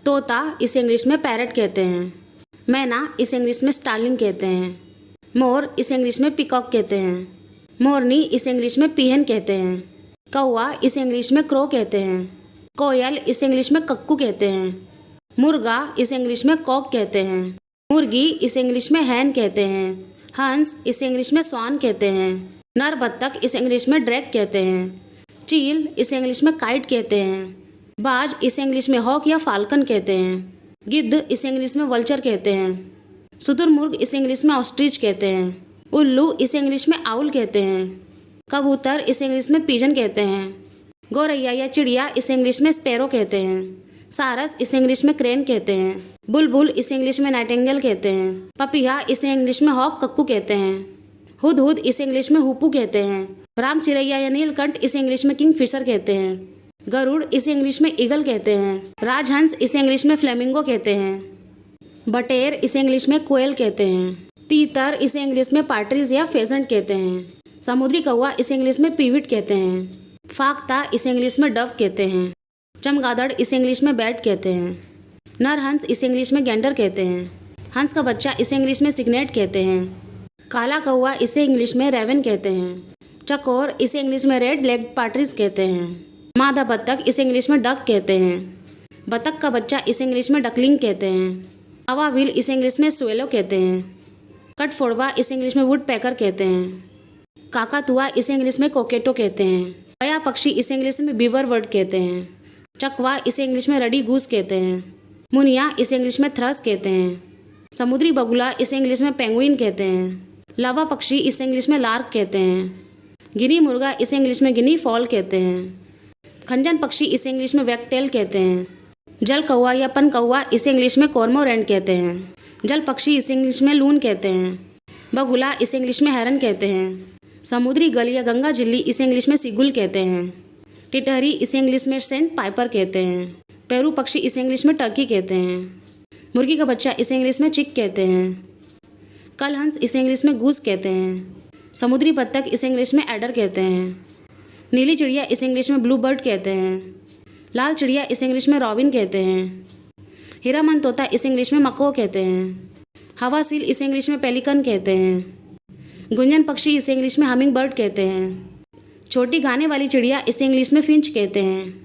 तोता इसे इंग्लिश में पैरट कहते हैं। मैना इसे इंग्लिश में स्टार्लिंग कहते हैं। मोर इसे इंग्लिश में पीकॉक कहते हैं। मोरनी इसे इंग्लिश में पीहन कहते हैं। कौवा इसे इंग्लिश में क्रो कहते हैं। कोयल इसे इंग्लिश में कक्कू कहते हैं। मुर्गा इसे इंग्लिश में कॉक कहते हैं। मुर्गी इसे इंग्लिश में हैन कहते हैं। हंस इसे इंग्लिश में स्वान कहते हैं। नर बत्तख इसे इंग्लिश में ड्रैक कहते हैं। चील इसे इंग्लिश में काइट कहते हैं। बाज इसे इंग्लिश में हॉक या फाल्कन कहते हैं। गिद्ध इसे इंग्लिश में वल्चर कहते हैं। शुतुरमुर्ग इसे इंग्लिश में ऑस्ट्रिच कहते हैं। उल्लू इसे इंग्लिश में आउल कहते हैं। कबूतर इसे इंग्लिश में पिजन कहते हैं। गौरैया या चिड़िया इसे इंग्लिश में स्पैरो कहते हैं। सारस इसे इंग्लिश में क्रेन कहते हैं। बुलबुल इसे इंग्लिश में नाइटिंगेल कहते हैं। पपीहा इसे इंग्लिश में हॉक कक्कू कहते हैं। हुदहुद इसे इंग्लिश में हुपू कहते हैं। राम चिरैया या नीलकंठ इसे इंग्लिश में किंग फिशर कहते हैं। गरुड़ इसे इंग्लिश में ईगल कहते हैं। राजहंस इसे इंग्लिश में फ्लेमिंगो कहते हैं। बटेर इसे इंग्लिश में कोयल कहते हैं। तीतर इसे इंग्लिश में पार्ट्रिज या फेजेंट कहते हैं। समुद्री कौवा इसे इंग्लिश में पीविट कहते हैं। फाख्ता इसे इंग्लिश में डव कहते हैं। चमगादड़ इसे इंग्लिश में बैट कहते हैं। नरहंस इसे इंग्लिश में गैंडर कहते हैं। हंस का बच्चा इसे इंग्लिश में सिग्नेट कहते हैं। काला कौवा इसे इंग्लिश में रेवन कहते हैं। चकोर इसे इंग्लिश में रेड लेग पार्ट्रिज कहते हैं। मादा बत्तख इसे इंग्लिश में डक कहते हैं। बतख का बच्चा इसे इंग्लिश में डकलिंग कहते हैं। अवाविल इसे इंग्लिश में स्वेलो कहते हैं। कटफोड़वा इसे इंग्लिश में वुड पैकर कहते हैं। काकातुआ इसे इंग्लिश में कोकेटो कहते हैं। बया पक्षी इसे इंग्लिश में बीवर वर्ड कहते हैं। चकवा इसे इंग्लिश में रडी गूस कहते हैं। मुनिया इसे इंग्लिश में थ्रस कहते हैं। समुद्री बगुला इसे इंग्लिश में पेंगुइन कहते हैं। लावा पक्षी इसे इंग्लिश में लार्क कहते हैं। गिनी मुर्गा इसे इंग्लिश में गिनी फॉल कहते हैं। खंजन पक्षी इसे इंग्लिश में वैकटेल कहते हैं। जल कौवा या पन कौवा इसे इंग्लिश में कॉर्मोरेंट कहते हैं। जल पक्षी इसे इंग्लिश में लून कहते हैं। बगुला इसे इंग्लिश में हेरन कहते हैं। समुद्री गल या गंगा जिल्ली इसे इंग्लिश में सिगुल कहते हैं। टिटहरी इसे इंग्लिश में सेंट पाइपर कहते हैं। पेरू पक्षी इसे इंग्लिश में टर्की कहते हैं। मुर्गी का बच्चा इसे इंग्लिश में चिक कहते हैं। कलहंस इसे इंग्लिश में गूस कहते हैं। समुद्री बत्तख इसे इंग्लिश में एडर कहते हैं। नीली चिड़िया इसे इंग्लिश में ब्लू बर्ड कहते हैं। लाल चिड़िया इसे इंग्लिश में रॉबिन कहते हैं। हीरामन तोता इसे इंग्लिश में मको कहते हैं। हवा सील इसे इंग्लिश में पेलिकन कहते हैं। गुंजन पक्षी इसे इंग्लिश में हमिंग बर्ड कहते हैं। छोटी गाने वाली चिड़िया इसे इंग्लिश में फिंच कहते हैं।